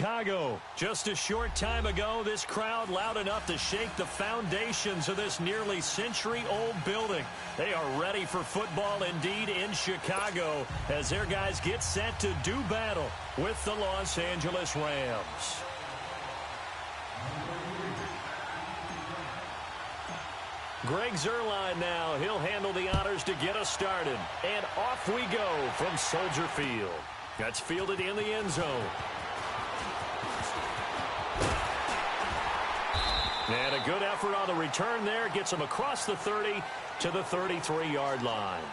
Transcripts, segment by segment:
Chicago. Just a short time ago, this crowd loud enough to shake the foundations of this nearly century-old building. They are ready for football indeed in Chicago as their guys get set to do battle with the Los Angeles Rams. Greg Zuerlein now. He'll handle the honors to get us started. And off we go from Soldier Field. That's fielded in the end zone. And a good effort on the return there. Gets him across the 30 to the 33-yard line.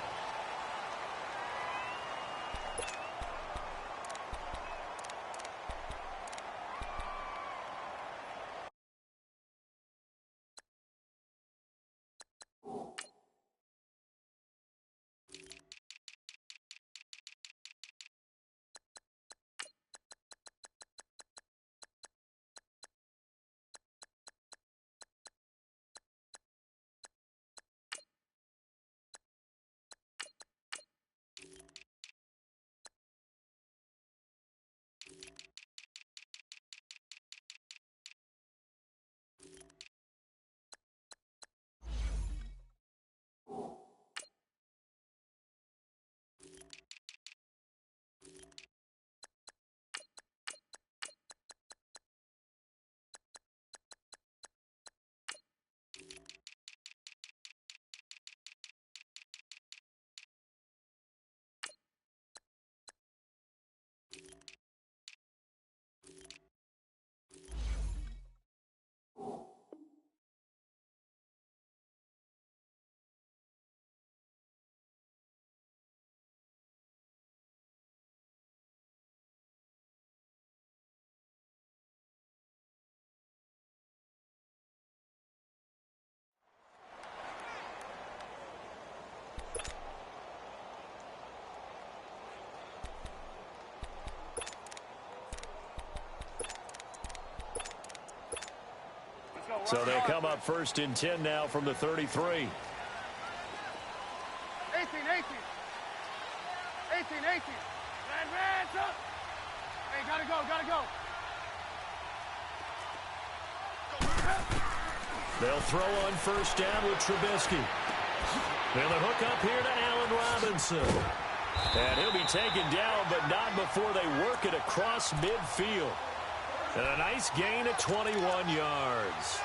So they come up 1st and 10 now from the 33. 18. Hey, gotta go. They'll throw on 1st down with Trubisky. They'll hook up here to Allen Robinson. And he'll be taken down, but not before they work it across midfield. And a nice gain of 21 yards.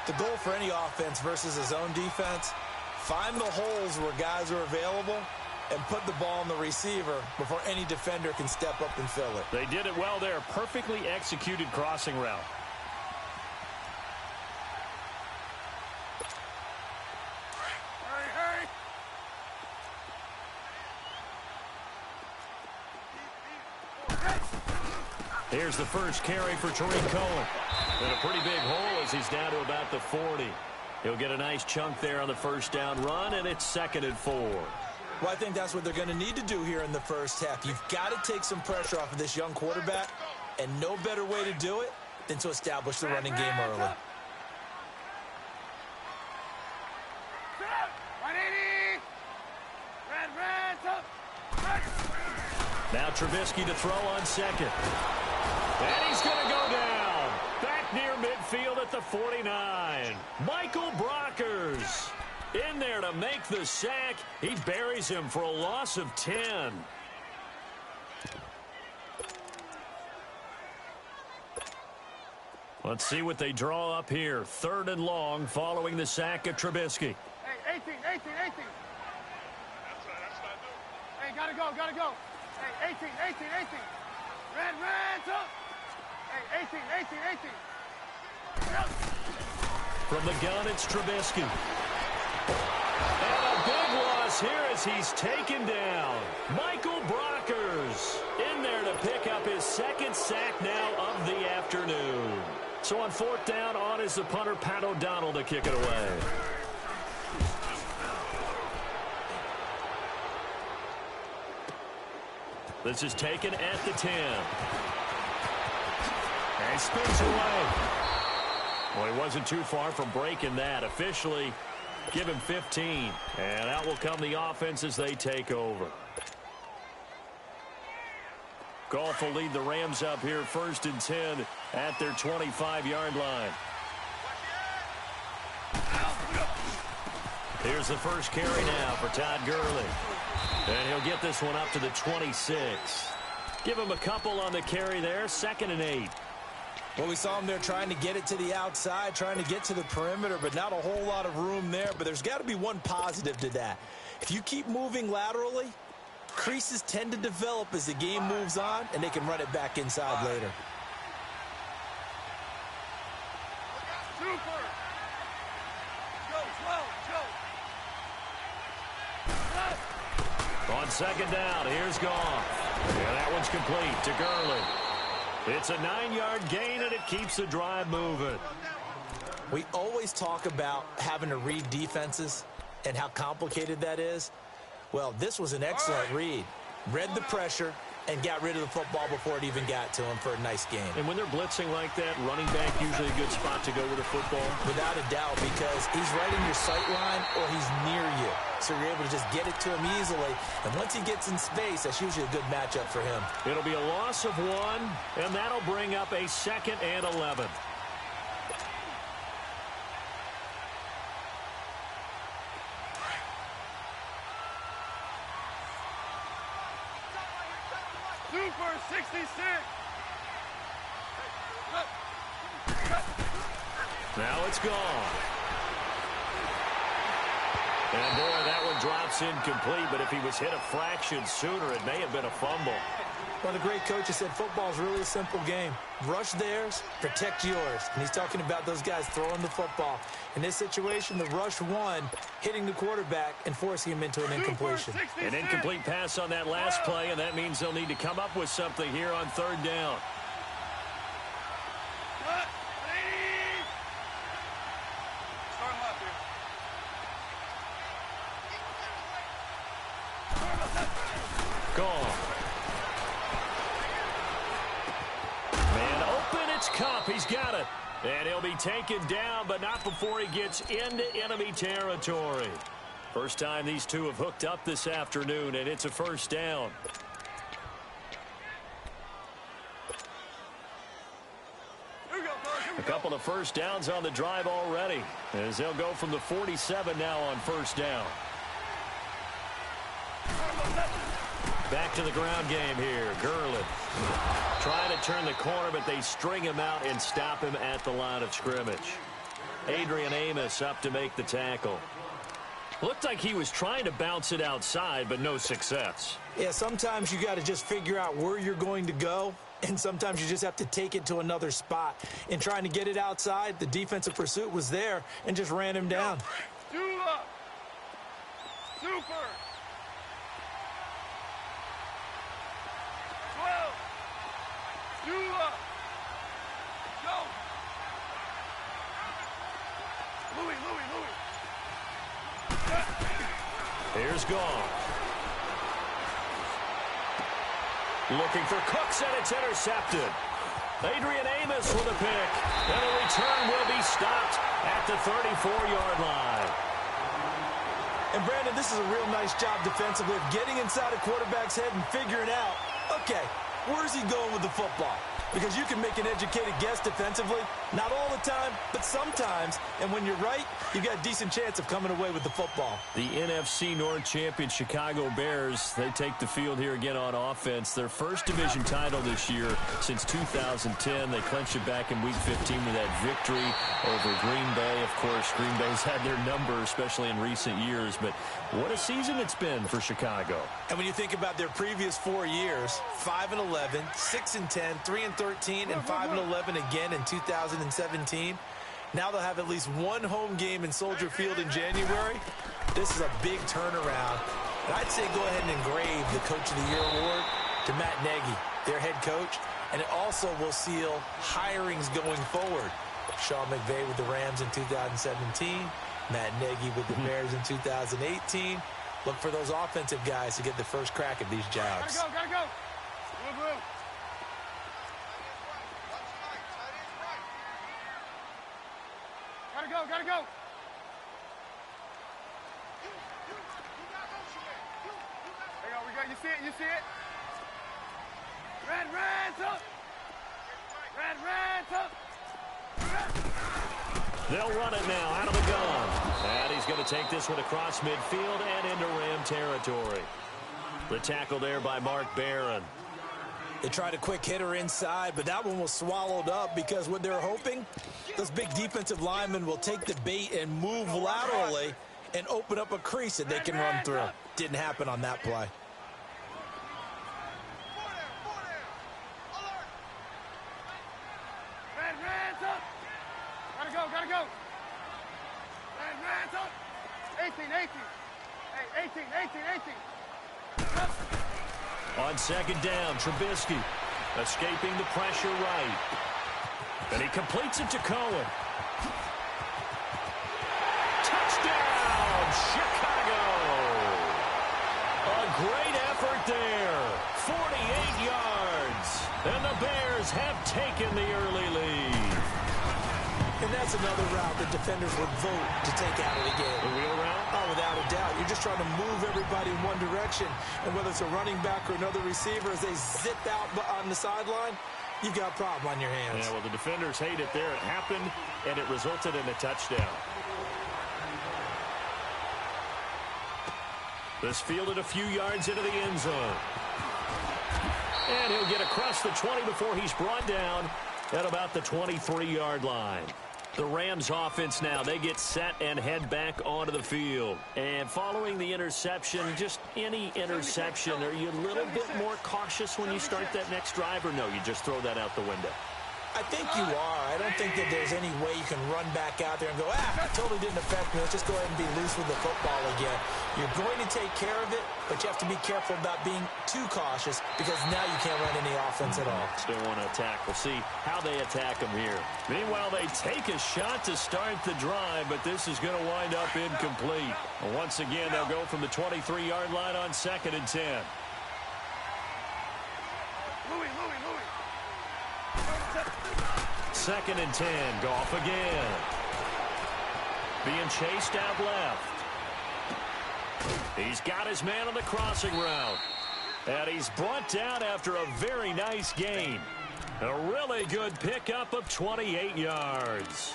The goal for any offense versus his own defense, find the holes where guys are available and put the ball on the receiver before any defender can step up and fill it. They did it well there. Perfectly executed crossing route. Hurry. Here's the first carry for Tariq Cohen. And a pretty big hole as he's down to about the 40. He'll get a nice chunk there on the 1st down run, and it's 2nd and 4. Well, I think that's what they're going to need to do here in the first half. You've got to take some pressure off of this young quarterback, and no better way to do it than to establish the running game early. Now Trubisky to throw on 2nd. And he's going to go down. Back near midfield at the 49. Michael Brockers in there to make the sack. He buries him for a loss of 10. Let's see what they draw up here. 3rd and long following the sack of Trubisky. Hey, 18. That's hey, gotta go. Hey, 18. Red, up. Hey, 18. From the gun, it's Trubisky. And a big loss here as he's taken down. Michael Brockers in there to pick up his 2nd sack now of the afternoon. So on 4th down, on is the punter, Pat O'Donnell, to kick it away. This is taken at the 10. And spins away. Well, he wasn't too far from breaking that. Officially, give him 15. And out will come the offense as they take over. Goff will lead the Rams up here 1st and 10 at their 25-yard line. Here's the first carry now for Todd Gurley. And he'll get this one up to the 26. Give him a couple on the carry there, 2nd and 8. Well, we saw him there trying to get it to the outside, trying to get to the perimeter, but not a whole lot of room there. But there's got to be one positive to that. If you keep moving laterally, creases tend to develop as the game moves on, and they can run it back inside later. Super. Go. On 2nd down, here's Goff. And that one's complete to Gurley. It's a 9-yard gain, and it keeps the drive moving. We always talk about having to read defenses and how complicated that is. Well, this was an excellent read. Read the pressure and got rid of the football before it even got to him for a nice game. And when they're blitzing like that, running back usually a good spot to go with the football? Without a doubt, because he's right in your sight line or he's near you. So you're able to just get it to him easily. And once he gets in space, that's usually a good matchup for him. It'll be a loss of 1, and that'll bring up a 2nd and 11. Super 66. Now it's gone. And boy, that one drops incomplete, but if he was hit a fraction sooner, it may have been a fumble. Well, the great coach has said football is really a simple game. Rush theirs, protect yours. And he's talking about those guys throwing the football. In this situation, the rush won, hitting the quarterback and forcing him into an incompletion. An incomplete pass on that last play, and that means they'll need to come up with something here on 3rd down. Gone. Man open, it's Cup. He's got it. And he'll be taken down, but not before he gets into enemy territory. First time these two have hooked up this afternoon, and it's a 1st down. A couple of 1st downs on the drive already, as they'll go from the 47 now on 1st down. Back to the ground game here. Gurley trying to turn the corner, but they string him out and stop him at the line of scrimmage. Adrian Amos up to make the tackle. Looked like he was trying to bounce it outside, but no success. Yeah, sometimes you got to just figure out where you're going to go, and sometimes you just have to take it to another spot. In trying to get it outside, the defensive pursuit was there and just ran him down. Super. Super. 12. Super. Go. Louis. Here's Goff. Looking for Cooks, and it's intercepted. Adrian Amos with a pick. And the return will be stopped at the 34-yard line. And, Brandon, this is a real nice job defensively of getting inside a quarterback's head and figuring out, okay, where's he going with the football? Because you can make an educated guess defensively. Not all the time, but sometimes. And when you're right, you've got a decent chance of coming away with the football. The NFC North champion Chicago Bears, they take the field here again on offense. Their first division title this year since 2010. They clinched it back in Week 15 with that victory over Green Bay. Of course, Green Bay's had their number, especially in recent years. But what a season it's been for Chicago. And when you think about their previous 4 years, 5-11, 6-10, 3-13, and 5-11 again in 2017. Now they'll have at least one home game in Soldier Field in January. This is a big turnaround. And I'd say go ahead and engrave the Coach of the Year award to Matt Nagy, their head coach. And it also will seal hirings going forward. Sean McVay with the Rams in 2017. Matt Nagy with the Bears in 2018. Look for those offensive guys to get the first crack at these jobs. Gotta go. Blue. Gotta go. There you go. You see it? Red up. Red up. They'll run it now out of the gun. And he's going to take this one across midfield and into Ram territory. The tackle there by Mark Barron. They tried a quick hitter inside, but that one was swallowed up because what they're hoping, those big defensive linemen will take the bait and move laterally and open up a crease that they can run through. Didn't happen on that play. Red up. Gotta go. Red up. 18. Hey, 18. On second down, Trubisky escaping the pressure right. And he completes it to Cohen. Touchdown, Chicago! A great effort there. 48 yards. And the Bears have taken the early lead. And that's another route that defenders would vote to take out of the game. The wheel route? Oh, without a doubt. You're just trying to move everybody in one direction. And whether it's a running back or another receiver, as they zip out on the sideline, you've got a problem on your hands. Yeah, well, the defenders hate it there. It happened, and it resulted in a touchdown. This fielded a few yards into the end zone. And he'll get across the 20 before he's brought down at about the 23-yard line. The Rams offense now, they get set and head back onto the field. And following the interception, just any interception, are you a little bit more cautious when you start that next drive, or no, you just throw that out the window? I think you are. I don't think that there's any way you can run back out there and go, it totally didn't affect me. Let's just go ahead and be loose with the football again. You're going to take care of it, but you have to be careful about being too cautious because now you can't run any offense at all. Still want to attack. We'll see how they attack them here. Meanwhile, they take a shot to start the drive, but this is going to wind up incomplete. Once again, they'll go from the 23-yard line on 2nd and 10. Louis. 2nd and 10. Goff again. Being chased out left. He's got his man on the crossing route. And he's brought down after a very nice gain. A really good pickup of 28 yards.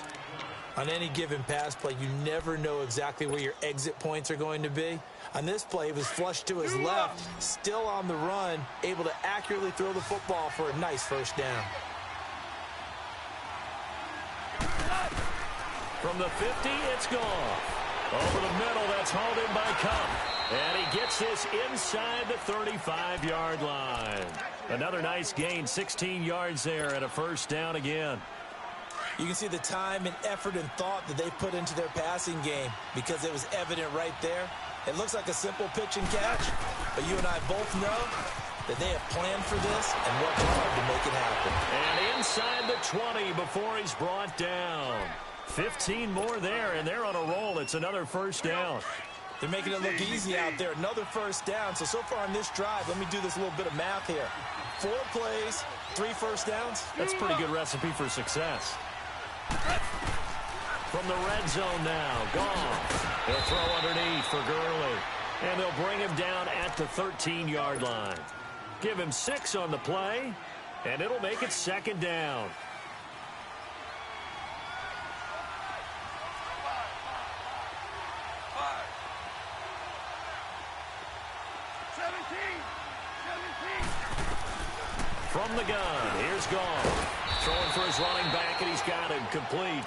On any given pass play, you never know exactly where your exit points are going to be. On this play, he was flushed to his left, still on the run, able to accurately throw the football for a nice first down. From the 50, it's gone. Over the middle, that's hauled in by Cup. And he gets this inside the 35-yard line. Another nice gain, 16 yards there, and a first down again. You can see the time and effort and thought that they put into their passing game because it was evident right there. It looks like a simple pitch and catch, but you and I both know that they have planned for this and worked hard to make it happen. And inside the 20 before he's brought down. 15 more there, and they're on a roll. It's another first down. They're making it look easy out there. Another first down. So far on this drive, let me do this little bit of math here. 4 plays, 3 first downs. That's a pretty good recipe for success. From the red zone now, Goff. He'll throw underneath for Gurley. And they'll bring him down at the 13-yard line. Give him 6 on the play, and it'll make it 2nd down. 17. From the gun, here's Goff. Throwing for his running back, and he's got him complete.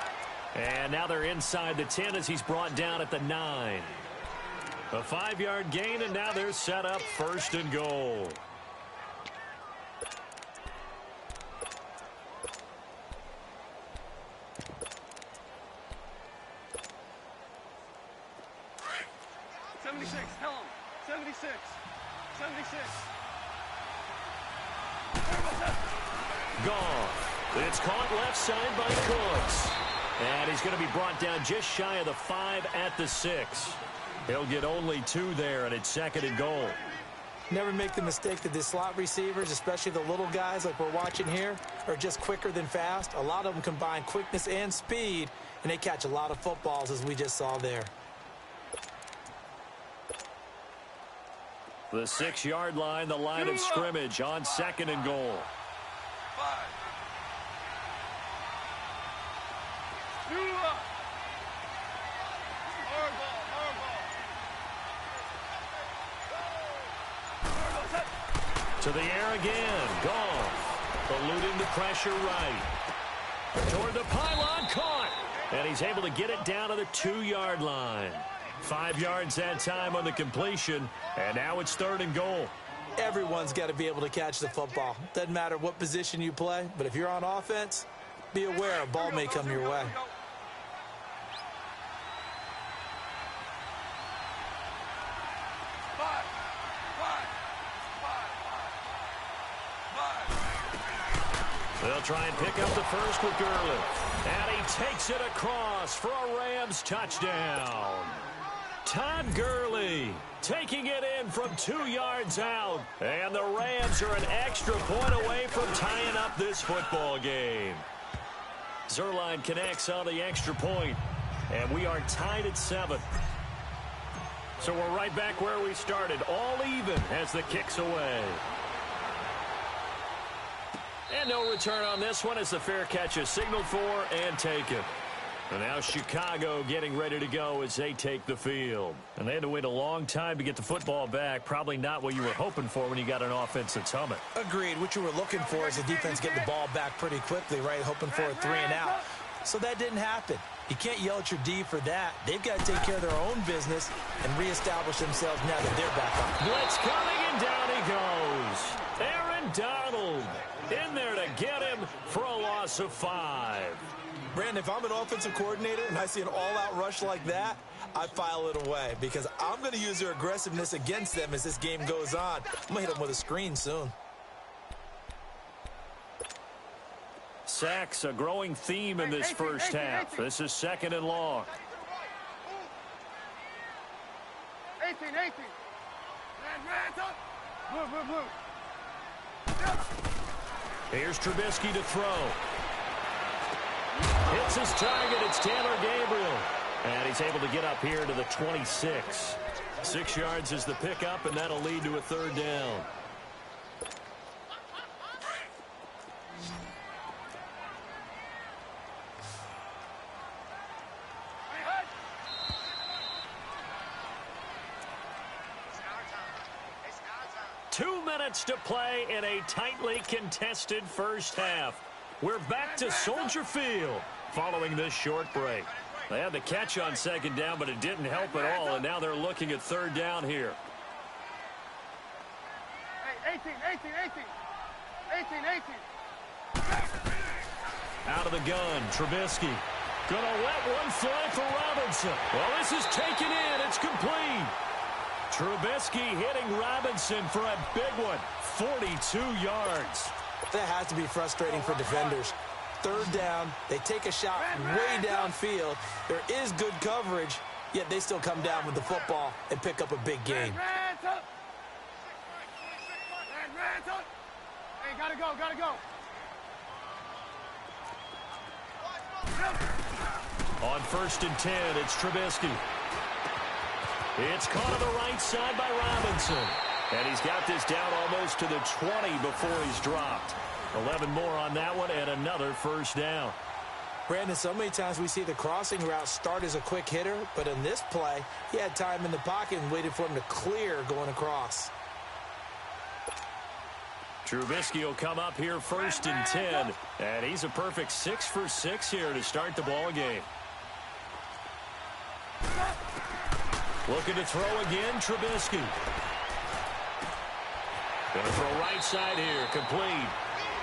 And now they're inside the 10 as he's brought down at the 9. A 5-yard gain, and now they're set up 1st and goal. Tell him. 76. Goff. It's caught left side by Cooks. And he's going to be brought down just shy of the 5 at the 6. He'll get only 2 there, and it's 2nd and goal. Never make the mistake that the slot receivers, especially the little guys like we're watching here, are just quicker than fast. A lot of them combine quickness and speed, and they catch a lot of footballs, as we just saw there. The 6-yard line, the line of scrimmage on 2nd and goal. 5. To the air again. Goff eluding the pressure right. Toward the pylon, caught. And he's able to get it down to the 2-yard line. 5 yards that time on the completion. And now it's 3rd and goal. Everyone's got to be able to catch the football. Doesn't matter what position you play, but if you're on offense, be aware a ball may come your way. They'll try and pick up the first with Gurley. And he takes it across for a Rams touchdown. Todd Gurley taking it in from 2 yards out. And the Rams are an extra point away from tying up this football game. Zerline connects on the extra point. And we are tied at 7. So we're right back where we started. All even as the kick's away. And no return on this one as the fair catch is signaled for and taken. And now Chicago getting ready to go as they take the field. And they had to wait a long time to get the football back. Probably not what you were hoping for when you got an offense that's humming. Agreed. What you were looking for is the defense getting the ball back pretty quickly, right? Hoping for a 3 and out. So that didn't happen. You can't yell at your D for that. They've got to take care of their own business and reestablish themselves now that they're back up. Blitz coming, and down he goes. Aaron Donald in there to get him for a loss of 5. Brandon, if I'm an offensive coordinator and I see an all-out rush like that, I file it away because I'm going to use their aggressiveness against them as this game goes on. I'm going to hit them with a screen soon. Sacks, a growing theme in this first half. This is 2nd and long. 18. Blue. Here's Trubisky to throw. Hits his target. It's Taylor Gabriel. And he's able to get up here to the 26. 6 yards is the pickup, and that'll lead to a 3rd down. To play in a tightly contested first half. We're back to Soldier Field following this short break. They had the catch on 2nd down, but it didn't help at all, and now they're looking at 3rd down here. 18. Out of the gun, Trubisky. Gonna let one fly for Robinson. Well, this is taken in. It's complete. Trubisky hitting Robinson for a big one. 42 yards. That has to be frustrating for defenders. 3rd down, they take a shot way downfield. There is good coverage, yet they still come down with the football and pick up a big gain. Hey, gotta go. On 1st and 10, it's Trubisky. It's caught on the right side by Robinson. And he's got this down almost to the 20 before he's dropped. 11 more on that one and another 1st down. Brandon, so many times we see the crossing route start as a quick hitter, but in this play, he had time in the pocket and waited for him to clear going across. Trubisky will come up here 1st and 10, and he's a perfect 6 for 6 here to start the ball game. Looking to throw again, Trubisky. Going to throw right side here, complete.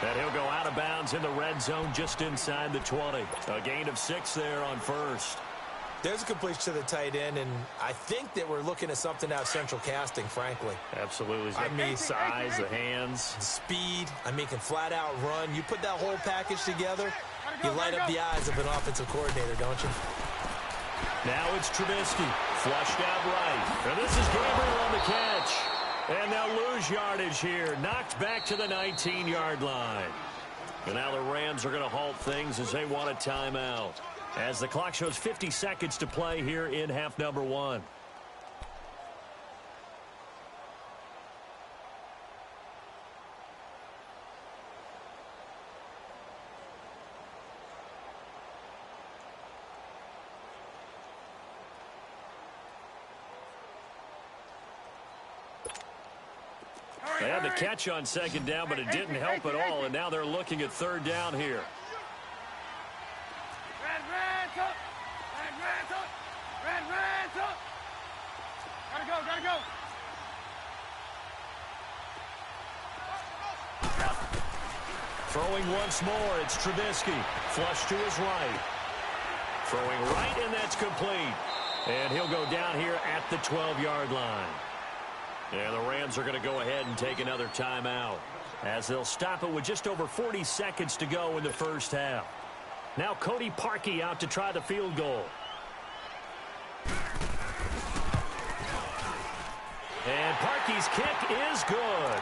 And he'll go out of bounds in the red zone just inside the 20. A gain of 6 there on 1st. There's a completion to the tight end, and I think that we're looking at something out of central casting, frankly. Absolutely. I mean, size, the hands. Speed. I mean, can flat out run. You put that whole package together, you light up the eyes of an offensive coordinator, don't you? Now it's Trubisky. Flushed out right. And this is Gabriel on the catch. And they'll lose yardage here. Knocked back to the 19-yard line. And now the Rams are going to halt things as they want a timeout. As the clock shows 50 seconds to play here in half number 1. They had the catch on second down, but it didn't help at all, and now they're looking at third down here. Gotta go. Throwing once more, it's Trubisky. Flush to his right. Throwing right, and that's complete. And he'll go down here at the 12-yard line. And the Rams are going to go ahead and take another timeout, as they'll stop it with just over 40 seconds to go in the first half. Now Cody Parkey out to try the field goal. And Parkey's kick is good.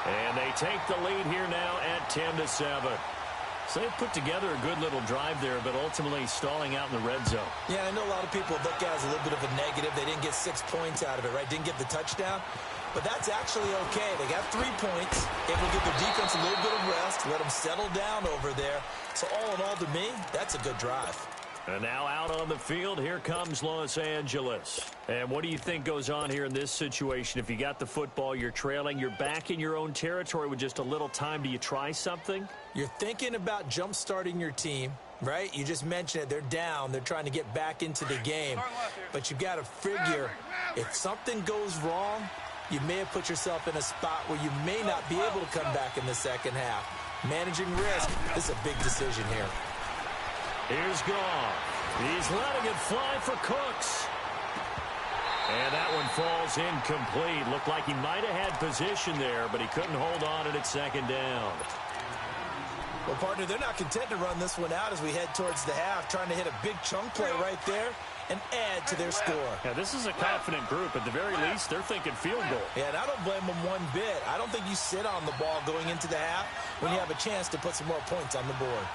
And they take the lead here now at 10-7. So they've put together a good little drive there, but ultimately stalling out in the red zone. Yeah, I know a lot of people look at it as a little bit of a negative. They didn't get 6 points out of it, right? Didn't get the touchdown. But that's actually okay. They got 3 points. Able to give their defense a little bit of rest, let them settle down over there. So all in all, to me, that's a good drive. And now out on the field, here comes Los Angeles. And what do you think goes on here in this situation? If you got the football, you're trailing, you're back in your own territory with just a little time. Do you try something? You're thinking about jump-starting your team, right? You just mentioned it. They're down. They're trying to get back into the game. But you've got to figure, if something goes wrong, you may have put yourself in a spot where you may not be able to come back in the second half. Managing risk, this is a big decision here. Here's Goff. He's letting it fly for Cooks. And that one falls incomplete. Looked like he might have had position there, but he couldn't hold on it at second down. Well, partner, they're not content to run this one out as we head towards the half, trying to hit a big chunk play right there and add to their score. Yeah, this is a confident group. At the very least, they're thinking field goal. Yeah, and I don't blame them one bit. I don't think you sit on the ball going into the half when you have a chance to put some more points on the board.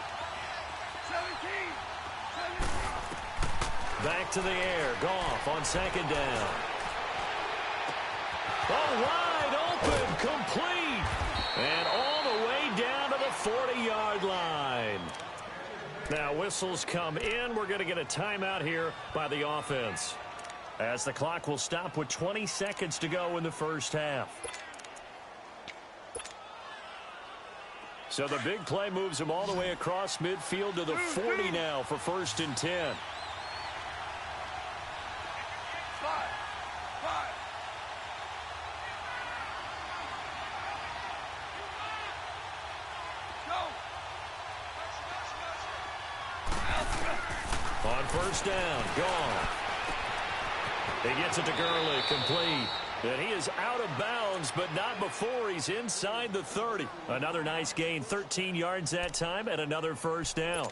Back to the air. Goff on second down. Oh, wide open. Complete. And all the way down to the 40-yard line. Now, whistles come in. We're going to get a timeout here by the offense, as the clock will stop with 20 seconds to go in the first half. So the big play moves him all the way across midfield to the 40 now for 1st and 10. On 1st down, gone. He gets it to Gurley, complete. And he is out of bounds, but not before he's inside the 30. Another nice gain, 13 yards that time, and another 1st down.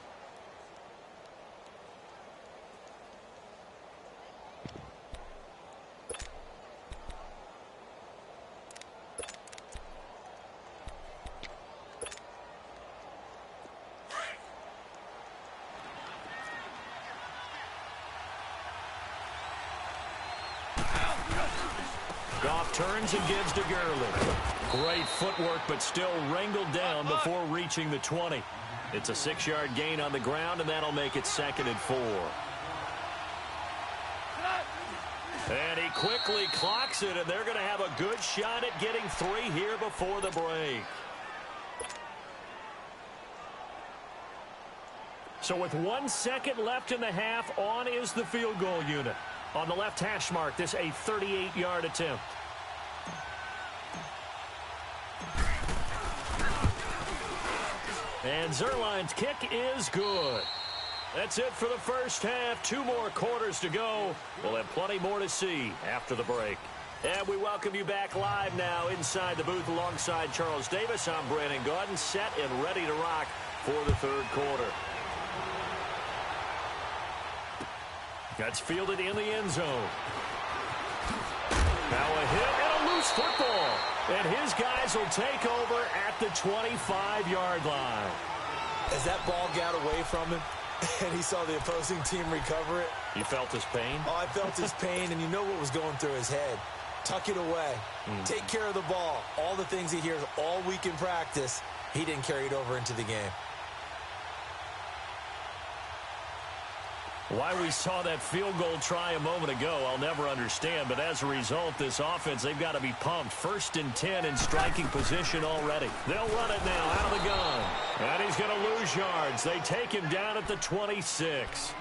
Goff turns and gives to Gurley. Great footwork, but still wrangled down before reaching the 20. It's a 6-yard gain on the ground, and that'll make it 2nd and 4. And he quickly clocks it, and they're going to have a good shot at getting 3 here before the break. So with 1 second left in the half, on is the field goal unit. On the left hash mark, this a 38-yard attempt. And Zerline's kick is good. That's it for the first half. 2 more quarters to go. We'll have plenty more to see after the break. And we welcome you back live now inside the booth alongside Charles Davis. I'm Brandon Gaudin, set and ready to rock for the 3rd quarter. That's fielded in the end zone. Now a hit and a loose football. And his guys will take over at the 25-yard line. As that ball got away from him and he saw the opposing team recover it. You felt his pain? Oh, I felt his pain, and you know what was going through his head. Tuck it away. Take care of the ball. All the things he hears all week in practice, he didn't carry it over into the game. Why we saw that field goal try a moment ago, I'll never understand. But as a result, this offense, they've got to be pumped. 1st and 10 in striking position already. They'll run it now out of the gun. And he's going to lose yards. They take him down at the 26.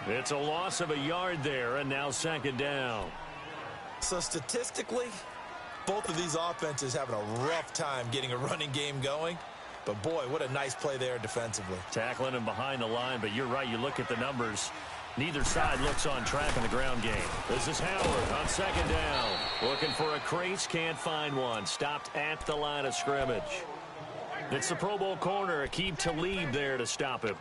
It's a loss of a yard there, and now 2nd down. So statistically, both of these offenses having a rough time getting a running game going. But, boy, what a nice play there defensively. Tackling him behind the line, but you're right. You look at the numbers. Neither side looks on track in the ground game. This is Howard on 2nd down. Looking for a crease, can't find one. Stopped at the line of scrimmage. It's the Pro Bowl corner, Aqib Talib there to stop him.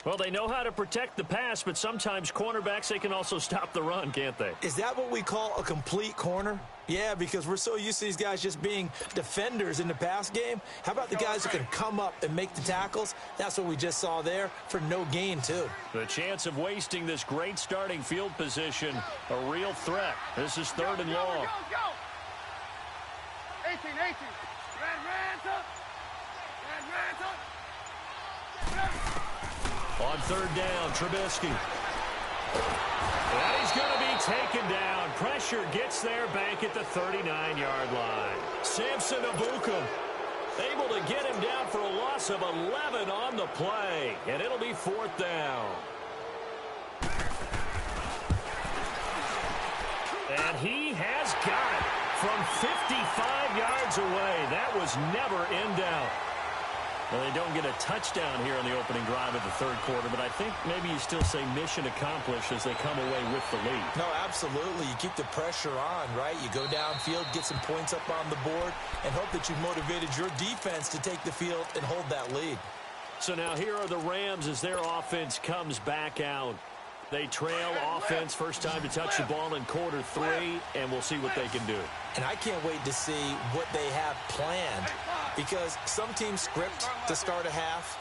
Well, they know how to protect the pass, but sometimes cornerbacks, they can also stop the run, can't they? Is that what we call a complete corner? Yeah, because we're so used to these guys just being defenders in the pass game. How about the guys who can come up and make the tackles? That's what we just saw there for no gain, too. The chance of wasting this great starting field position, a real threat. This is 3rd and long. Go. 18. On 3rd down, Trubisky. And he's going to be taken down. Pressure gets there back at the 39-yard line. Samson Ebukam able to get him down for a loss of 11 on the play. And it'll be 4th down. And he has got it from 55 yards away. That was never in doubt. Well, they don't get a touchdown here on the opening drive of the 3rd quarter, but I think maybe you still say mission accomplished as they come away with the lead. No, absolutely. You keep the pressure on, right? You go downfield, get some points up on the board, and hope that you've motivated your defense to take the field and hold that lead. So now here are the Rams as their offense comes back out. They trail offense, first time to touch the ball in quarter 3, and we'll see what they can do. And I can't wait to see what they have planned, because some teams script to start a half.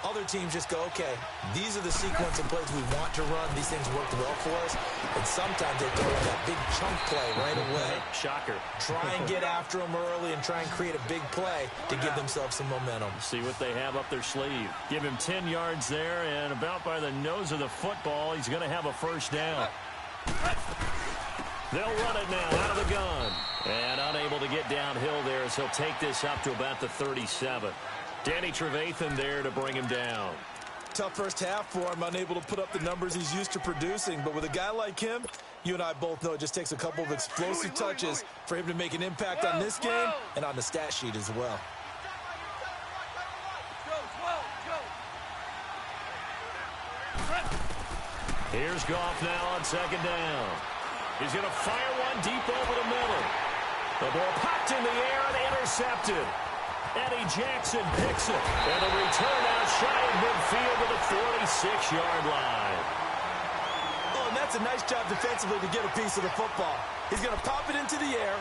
Other teams just go, okay, these are the sequence of plays we want to run. These things worked well for us. And sometimes they throw in that big chunk play right away. Shocker. Try and get after them early and try and create a big play to give themselves some momentum. See what they have up their sleeve. Give him 10 yards there, and about by the nose of the football, he's going to have a 1st down. They'll run it now out of the gun. And unable to get downhill there as he'll take this up to about the 37. Danny Trevathan there to bring him down. Tough first half for him, unable to put up the numbers he's used to producing. But with a guy like him, you and I both know it just takes a couple of explosive touches for him to make an impact on this game and on the stat sheet as well. Here's Goff now on 2nd down. He's going to fire one deep over the middle. The ball popped in the air and intercepted. Eddie Jackson picks it. And a return out shy of midfield to the 46-yard line. Oh, and that's a nice job defensively to get a piece of the football. He's going to pop it into the air,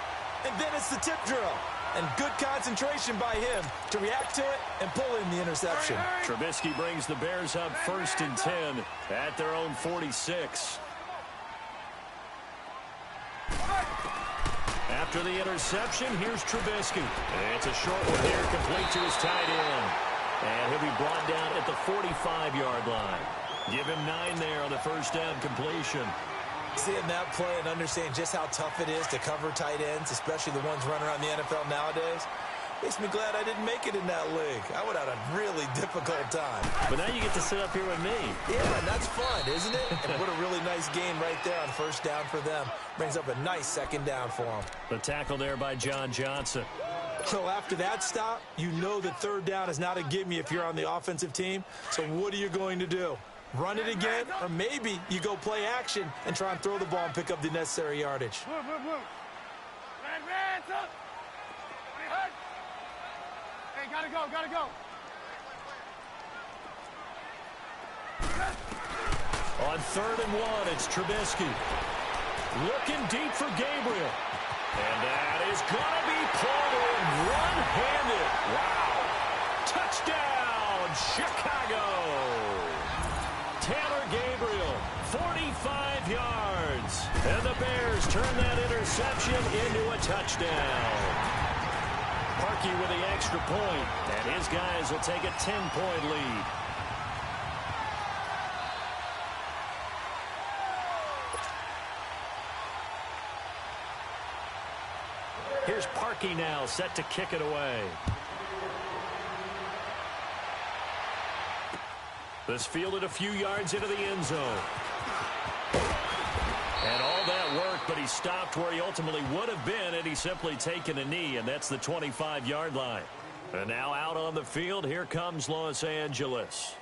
and then it's the tip drill. And good concentration by him to react to it and pull in the interception. Trubisky brings the Bears up 1st and 10 at their own 46. After the interception, here's Trubisky. It's a short one here, complete to his tight end. And he'll be brought down at the 45-yard line. Give him 9 there on the 1st down completion. Seeing that play and understanding just how tough it is to cover tight ends, especially the ones running around the NFL nowadays, makes me glad I didn't make it in that league. I would have had a really difficult time. But now you get to sit up here with me. Yeah, and that's fun, isn't it? And what a really nice game right there on 1st down for them. Brings up a nice 2nd down for them. The tackle there by John Johnson. So after that stop, you know that 3rd down is not a gimme if you're on the offensive team. So what are you going to do? Run it again, or maybe you go play action and try and throw the ball and pick up the necessary yardage. Hey, gotta go. On 3rd and 1, it's Trubisky. Looking deep for Gabriel. And that is going to be pulled in one-handed. Wow. Touchdown, Chicago. Taylor Gabriel, 45 yards. And the Bears turn that interception into a touchdown. Parkey with the extra point, and his guys will take a 10-point lead. Here's Parkey now, set to kick it away. This fielded a few yards into the end zone. And all that work, but he stopped where he ultimately would have been had he simply taken a knee, and that's the 25-yard line. And now out on the field, here comes Los Angeles.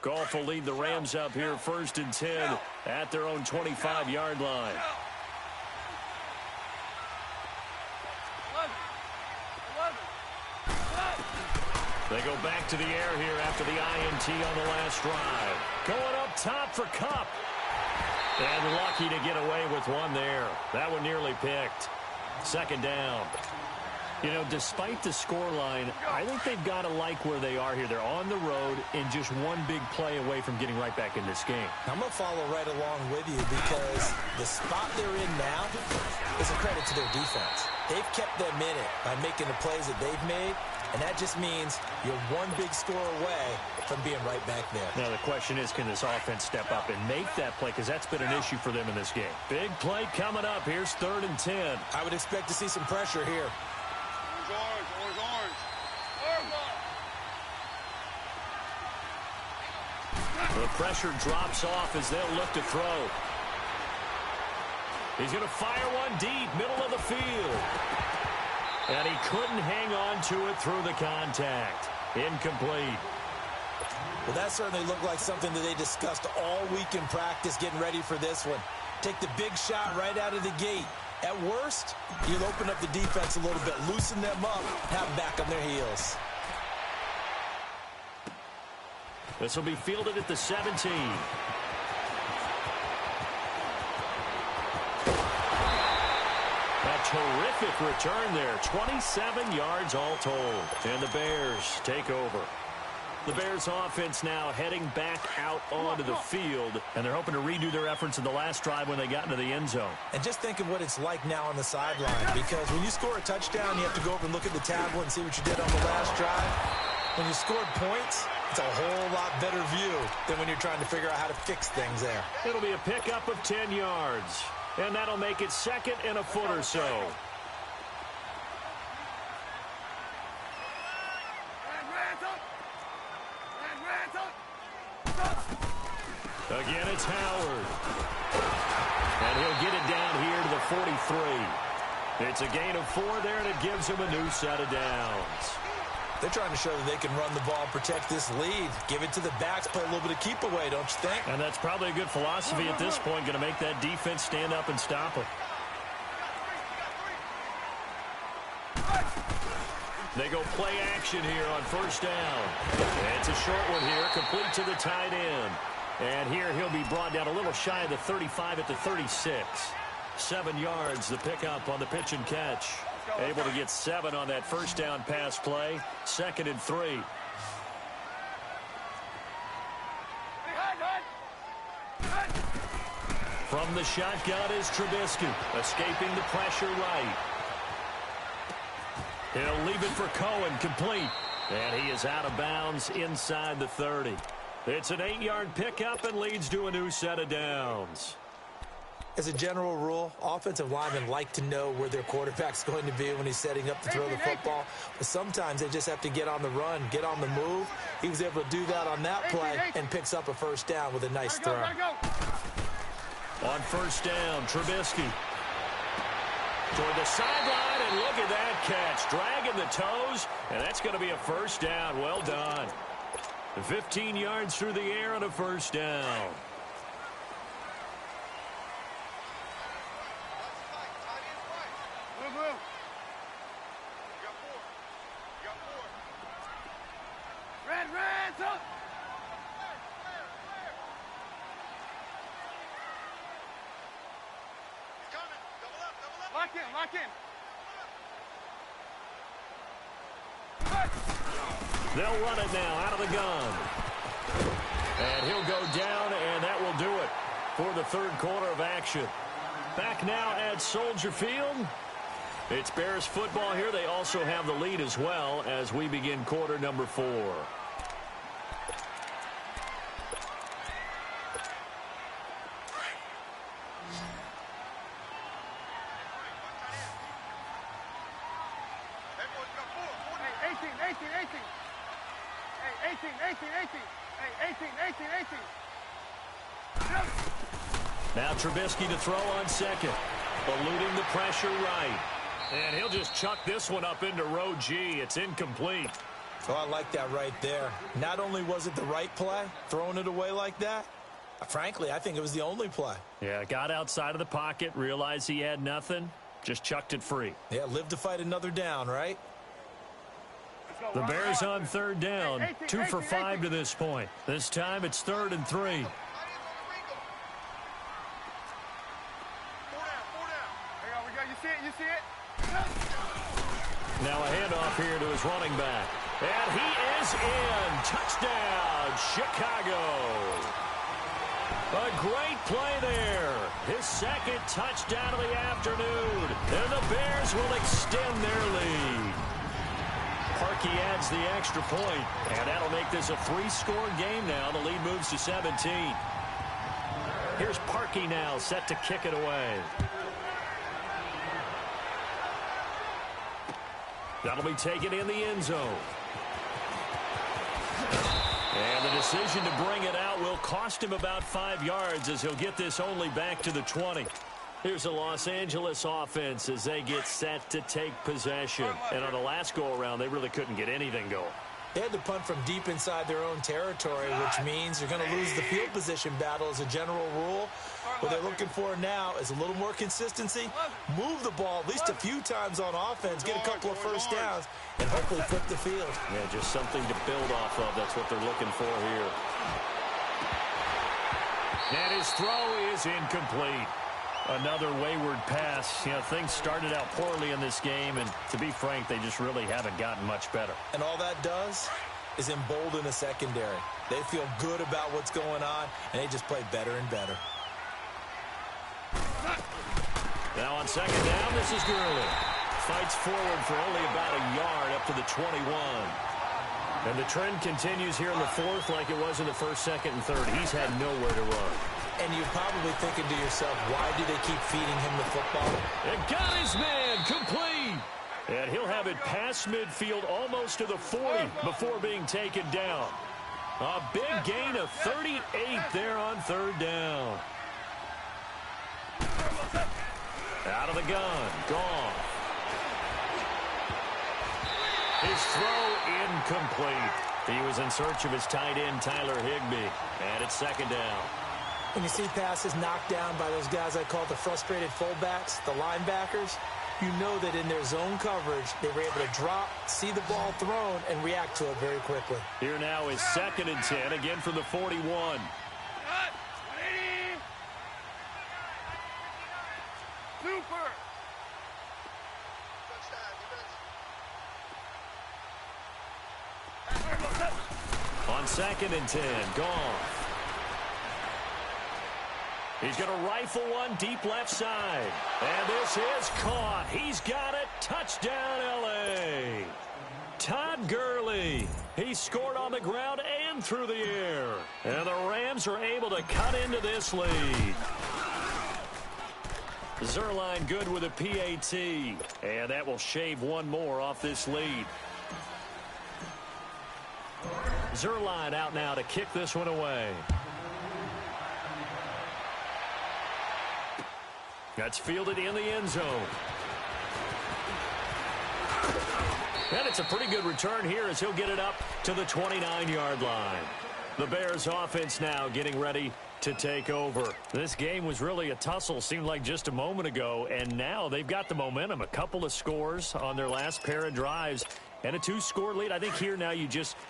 Goff will lead the Rams up here 1st and 10 at their own 25-yard line. They go back to the air here after the INT on the last drive. Going up top for Kupp. And lucky to get away with one there. That one nearly picked. 2nd down. You know, despite the scoreline, I think they've got to like where they are here. They're on the road and just one big play away from getting right back in this game. I'm going to follow right along with you because the spot they're in now is a credit to their defense. They've kept them in it by making the plays that they've made, and that just means you're one big score away from being right back there. Now the question is, can this offense step up and make that play? Because that's been an issue for them in this game. Big play coming up. Here's 3rd and 10. I would expect to see some pressure here. Orange. The pressure drops off as they'll look to throw. He's going to fire one deep, middle of the field. And he couldn't hang on to it through the contact. Incomplete. Well, that certainly looked like something that they discussed all week in practice getting ready for this one. Take the big shot right out of the gate. At worst, you'll open up the defense a little bit, loosen them up, have them back on their heels. This will be fielded at the 17. A terrific return there. 27 yards all told. And the Bears take over. The Bears offense now heading back out onto the field, and they're hoping to redo their efforts in the last drive when they got into the end zone. And just think of what it's like now on the sideline, because when you score a touchdown, you have to go over and look at the tablet and see what you did on the last drive. When you scored points, it's a whole lot better view than when you're trying to figure out how to fix things there. It'll be a pickup of 10 yards, and that'll make it 2nd and a foot or so. Again, it's Howard. And he'll get it down here to the 43. It's a gain of 4 there, and it gives him a new set of downs. They're trying to show that they can run the ball and protect this lead. Give it to the backs, play a little bit of keep away, don't you think? And that's probably a good philosophy at this point, going to make that defense stand up and stop them. They go play action here on 1st down. And it's a short one here, complete to the tight end. And here he'll be brought down a little shy of the 35 at the 36. 7 yards, the pickup on the pitch and catch. Able to get 7 on that 1st down pass play. 2nd and 3. From the shotgun is Trubisky, escaping the pressure right. He'll leave it for Cohen, complete. And he is out of bounds inside the 30. It's an 8-yard pickup and leads to a new set of downs. As a general rule, offensive linemen like to know where their quarterback's going to be when he's setting up to throw the football. But sometimes they just have to get on the run, get on the move. He was able to do that on that play and picks up a 1st down with a nice throw. On 1st down, Trubisky. Toward the sideline, and look at that catch. Dragging the toes, and that's going to be a 1st down. Well done. 15 yards through the air on a 1st down. Lock in. They'll run it now out of the gun. And he'll go down, and that will do it for the 3rd quarter of action. Back now at Soldier Field. It's Bears football here. They also have the lead as well as we begin quarter number 4. Hey, 18. Hey, 18. Now Trubisky to throw on second. Eluding the pressure right. And he'll just chuck this one up into row G. It's incomplete. Oh, I like that right there. Not only was it the right play, throwing it away like that, frankly, I think it was the only play. Yeah, got outside of the pocket, realized he had nothing, just chucked it free. Yeah, live to fight another down, right? The Bears on third down, 2 for 5 to this point. This time it's 3rd and 3. You see it? Now a handoff here to his running back. And he is in. Touchdown, Chicago. A great play there. His second touchdown of the afternoon. And the Bears will extend their lead. Parkey adds the extra point, and that'll make this a 3-score game now. The lead moves to 17. Here's Parkey now, set to kick it away. That'll be taken in the end zone. And the decision to bring it out will cost him about 5 yards as he'll get this only back to the 20. Here's the Los Angeles offense as they get set to take possession. And on the last go-around, they really couldn't get anything going. They had to punt from deep inside their own territory, which means you're going to lose the field position battle as a general rule. What they're looking for now is a little more consistency, move the ball at least a few times on offense, get a couple of first downs, and hopefully flip the field. Yeah, just something to build off of. That's what they're looking for here. And his throw is incomplete. Another wayward pass. You know, things started out poorly in this game, and to be frank, they just really haven't gotten much better. And all that does is embolden a secondary. They feel good about what's going on, and they just play better and better. Now on second down, this is Gurley. Fights forward for only about a yard up to the 21. And the trend continues here in the 4th like it was in the 1st, 2nd, and 3rd. He's had nowhere to run. And you're probably thinking to yourself, why do they keep feeding him the football? And got his man complete. And he'll have it past midfield almost to the 40 before being taken down. A big gain of 38 there on 3rd down. Out of the gun. Gone. His throw incomplete. He was in search of his tight end, Tyler Higbee. And it's 2nd down. When you see passes knocked down by those guys I call the frustrated fullbacks, the linebackers, you know that in their zone coverage, they were able to drop, see the ball thrown, and react to it very quickly. Here now is 2nd and 10, again from the 41. Super. On 2nd and 10, gone. He's going to rifle one deep left side. And this is caught. He's got it. Touchdown, L.A. Todd Gurley. He scored on the ground and through the air. And the Rams are able to cut into this lead. Zerline good with a PAT. And that will shave one more off this lead. Zerline out now to kick this one away. That's fielded in the end zone. And it's a pretty good return here as he'll get it up to the 29-yard line. The Bears offense now getting ready to take over. This game was really a tussle, seemed like just a moment ago, and now they've got the momentum. A couple of scores on their last pair of drives and a 2-score lead. I think here now you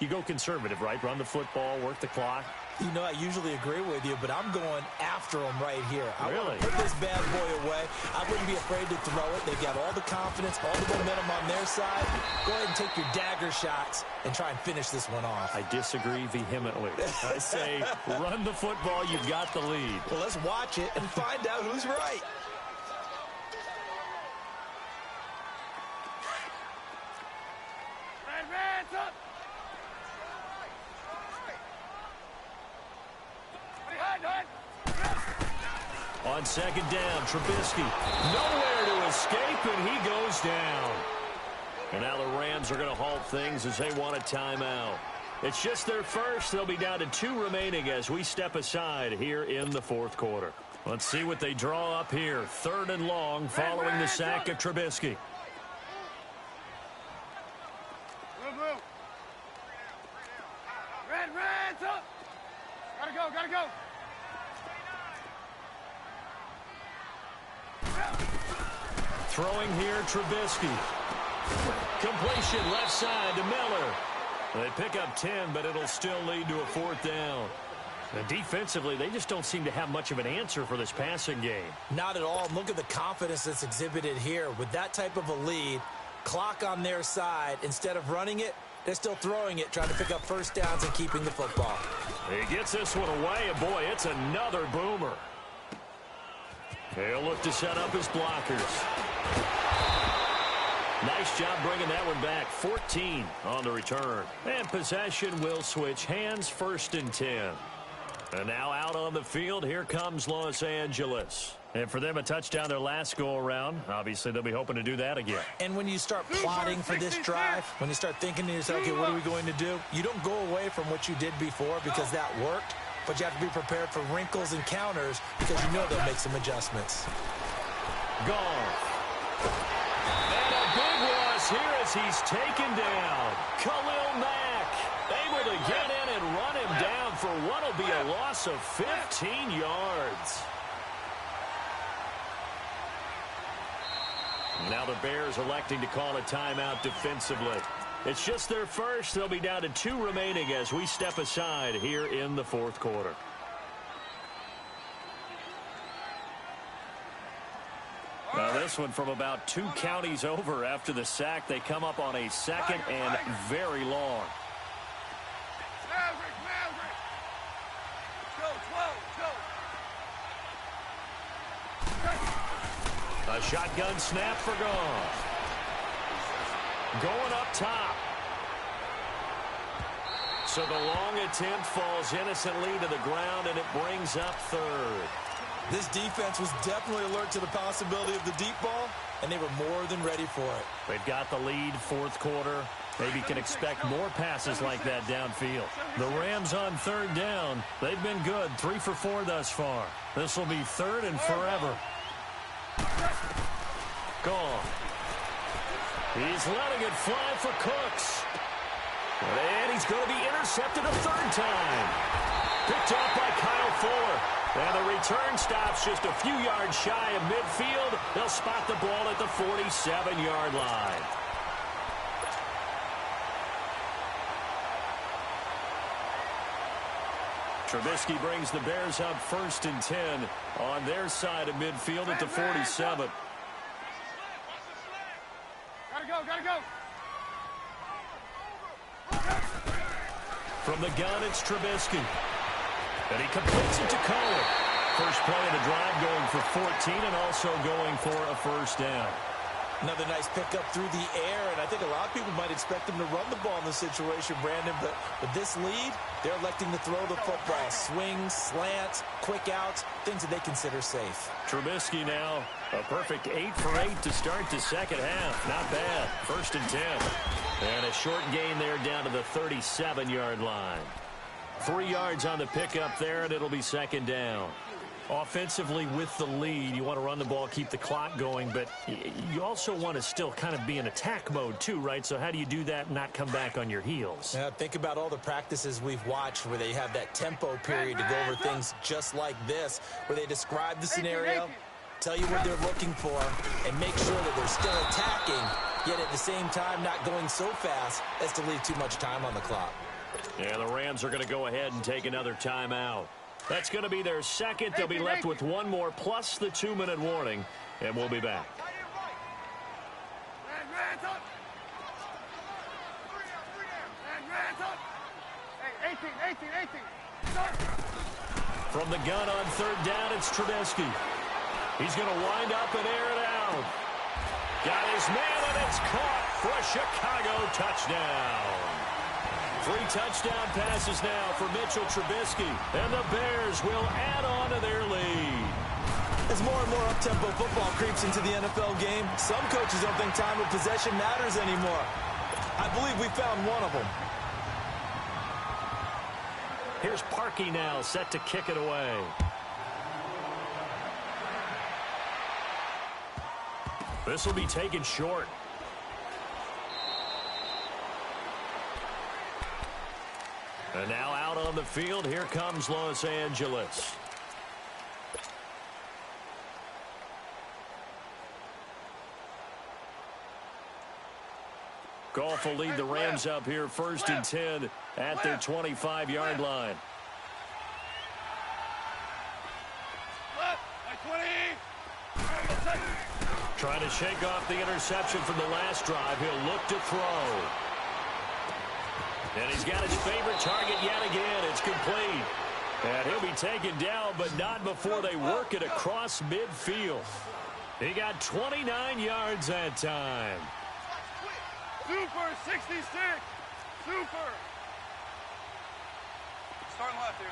go conservative, right? Run the football, work the clock. You know, I usually agree with you, but I'm going after them right here. I really want to put this bad boy away. I wouldn't be afraid to throw it. They've got all the confidence, all the momentum on their side. Go ahead and take your dagger shots and try and finish this one off. I disagree vehemently. I say run the football. You've got the lead. Well, let's watch it and find out who's right. On second down, Trubisky nowhere to escape, and he goes down. And now the Rams are going to halt things as they want a timeout. It's just their first. They'll be down to 2 remaining as we step aside here in the fourth quarter. Let's see what they draw up here. 3rd and long following the sack of Trubisky. Reds up. Gotta go. Throwing here, Trubisky. Completion left side to Miller. They pick up 10, but it'll still lead to a 4th down. And defensively, they just don't seem to have much of an answer for this passing game. Not at all. Look at the confidence that's exhibited here. With that type of a lead, clock on their side, instead of running it, they're still throwing it, trying to pick up first downs and keeping the football. He gets this one away, and boy, it's another boomer. He'll look to set up his blockers. Nice job bringing that one back. 14 on the return. And possession will switch hands, 1st and 10. And now out on the field, here comes Los Angeles. And for them, a touchdown their last go-around. Obviously, they'll be hoping to do that again. And when you start plotting for this drive, when you start thinking to yourself, okay, what are we going to do? You don't go away from what you did before because that worked, but you have to be prepared for wrinkles and counters because you know they'll make some adjustments. Gone. And a big loss here as he's taken down. Khalil Mack able to get in and run him down for what will be a loss of 15 yards. Now the Bears electing to call a timeout defensively. It's just their first. They'll be down to 2 remaining as we step aside here in the fourth quarter. Now this one from about 2 counties over after the sack. They come up on a 2nd and very long. A shotgun snap for Goff. Going up top. So the long attempt falls innocently to the ground, and it brings up 3rd. This defense was definitely alert to the possibility of the deep ball, and they were more than ready for it. They've got the lead, 4th quarter. Maybe can expect more passes like that downfield. The Rams on 3rd down. They've been good, 3 for 4 thus far. This will be 3rd and forever. Gone. He's letting it fly for Cooks. And he's going to be intercepted a 3rd time. Picked off by Kyle Fuller. And the return stops just a few yards shy of midfield. They'll spot the ball at the 47-yard line. Trubisky brings the Bears up 1st and 10 on their side of midfield at the 47. Gotta go. From the gun, it's Trubisky. And he completes it to Cohen. First play of the drive going for 14 and also going for a 1st down. Another nice pickup through the air, and I think a lot of people might expect them to run the ball in this situation, Brandon, but with this lead, they're electing to throw the football. Swings, slants, quick outs, things that they consider safe. Trubisky now, a perfect 8 for 8 to start the second half. Not bad. 1st and 10. And a short gain there down to the 37-yard line. 3 yards on the pickup there, and it'll be 2nd down. Offensively with the lead, you want to run the ball, keep the clock going, but you also want to still kind of be in attack mode too, right? So how do you do that and not come back on your heels? Yeah, think about all the practices we've watched where they have that tempo period to go over things just like this, where they describe the scenario, tell you what they're looking for, and make sure that they're still attacking, yet at the same time not going so fast as to leave too much time on the clock. Yeah, the Rams are going to go ahead and take another timeout. That's going to be their 2nd. They'll be left with 1 more plus the 2-minute warning, and we'll be back. Hey, 18. From the gun on 3rd down, it's Trubisky. He's going to wind up and air it out. Got his man, and it's caught for a Chicago touchdown. 3 touchdown passes now for Mitchell Trubisky, and the Bears will add on to their lead. As more and more up-tempo football creeps into the NFL game, some coaches don't think time of possession matters anymore. I believe we found one of them. Here's Parkey now, set to kick it away. This will be taken short. And now out on the field, here comes Los Angeles. Goff will lead the Rams up here 1st and 10 at their 25-yard line. Trying to shake off the interception from the last drive. He'll look to throw. And he's got his favorite target yet again. It's complete. And he'll be taken down, but not before they work it across midfield. He got 29 yards that time. Super 66. Super. Starting left here.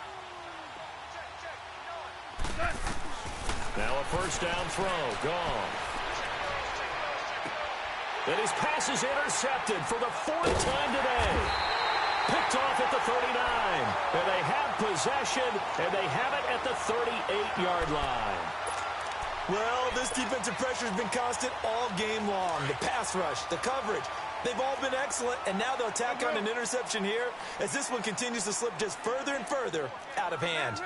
Now a first down throw. Gone. And his pass is intercepted for the 4th time today. Picked off at the 39. And they have possession, and they have it at the 38-yard line. Well, this defensive pressure has been constant all game long. The pass rush, the coverage, they've all been excellent, and now they'll tack on an interception here as this one continues to slip just further and further out of hand.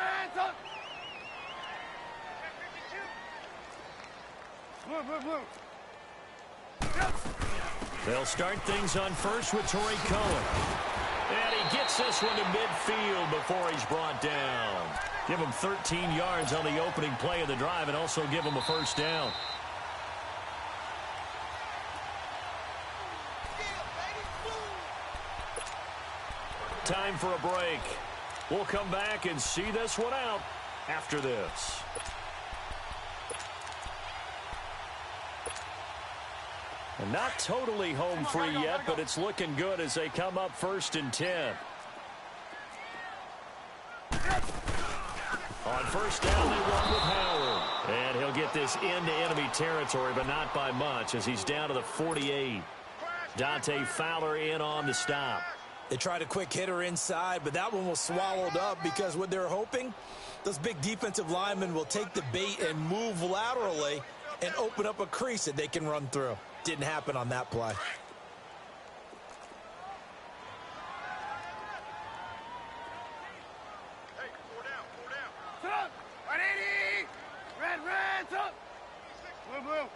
Blue. They'll start things on first with Torrey Cohen. And he gets this one to midfield before he's brought down. Give him 13 yards on the opening play of the drive and also give him a first down. Time for a break. We'll come back and see this one out after this. And not totally home free yet, but it's looking good as they come up 1st and 10. On first down, they run with Howard. And he'll get this into enemy territory, but not by much as he's down to the 48. Dante Fowler in on the stop. They tried a quick hitter inside, but that one was swallowed up because what they're hoping, those big defensive linemen will take the bait and move laterally and open up a crease that they can run through. Didn't happen on that play. Hey, 4 down. Up. 180. Red, up. Blue.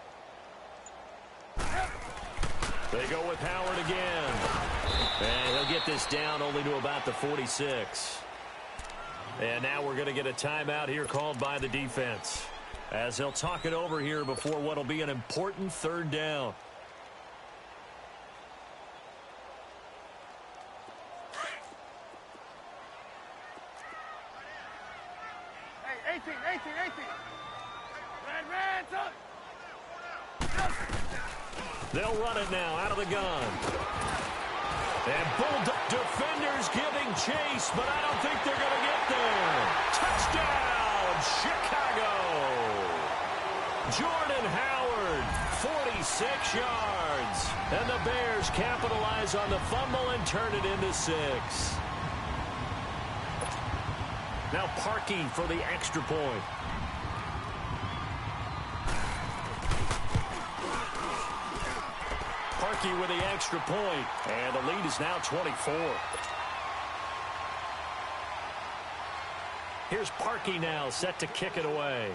They go with Howard again. And he'll get this down only to about the 46. And now we're going to get a timeout here called by the defense, as they'll talk it over here before what will be an important 3rd down. Hey, 18. Red, up. They'll run it now out of the gun. And Bulldog defenders giving chase, but I don't think they're going to get there. Touchdown, Chicago. Jordan Howard, 46 yards. And the Bears capitalize on the fumble and turn it into 6. Now Parkey for the extra point. Parkey with the extra point, and the lead is now 24. Here's Parkey now, set to kick it away.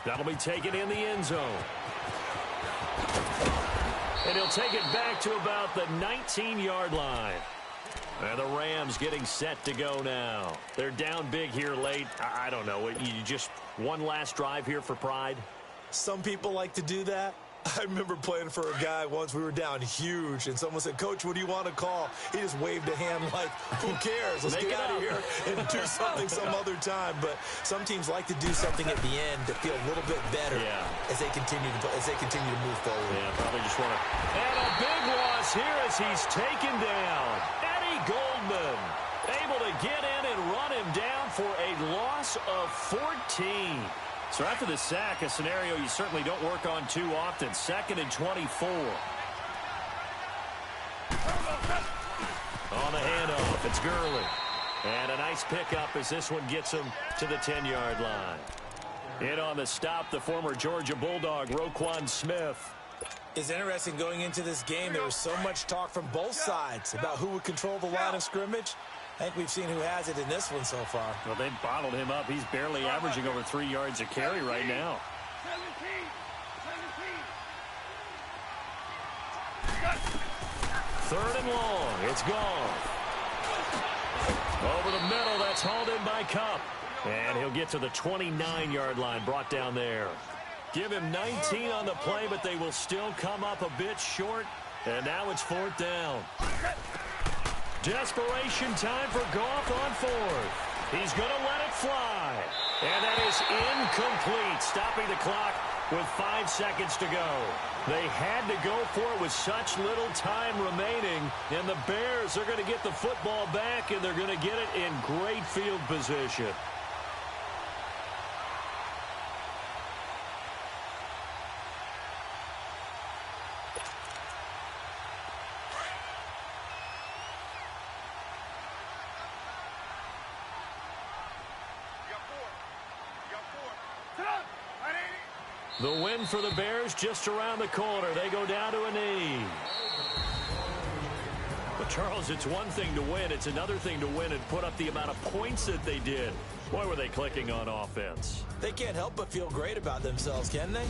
That'll be taken in the end zone. And he'll take it back to about the 19-yard line. And the Rams getting set to go now. They're down big here late. I don't know. You just one last drive here for pride? Some people like to do that. I remember playing for a guy once. We were down huge, and someone said, "Coach, what do you want to call?" He just waved a hand like, "Who cares? Let's get out of here and do something some other time." But some teams like to do something at the end to feel a little bit better as they continue to move forward. Yeah, probably just want to. And a big loss here as he's taken down. Eddie Goldman. Able to get in and run him down for a loss of 14. So after the sack, a scenario you certainly don't work on too often. 2nd and 24. On the handoff, it's Gurley. And a nice pickup as this one gets him to the 10-yard line. In on the stop, the former Georgia Bulldog, Roquan Smith. It's interesting going into this game. There was so much talk from both sides about who would control the line of scrimmage. I think we've seen who has it in this one so far. Well, they bottled him up. He's barely averaging over 3 yards a carry right now. 3rd and long. It's gone. Over the middle. That's hauled in by Kupp. And he'll get to the 29-yard line, brought down there. Give him 19 on the play, but they will still come up a bit short. And now it's 4th down. Desperation time for Goff on 4th. He's going to let it fly. And that is incomplete, stopping the clock with 5 seconds to go. They had to go for it with such little time remaining. And the Bears are going to get the football back, and they're going to get it in great field position. The win for the Bears just around the corner. They go down to a knee. But, Charles, it's one thing to win. It's another thing to win and put up the amount of points that they did. Boy, were they clicking on offense. They can't help but feel great about themselves, can they?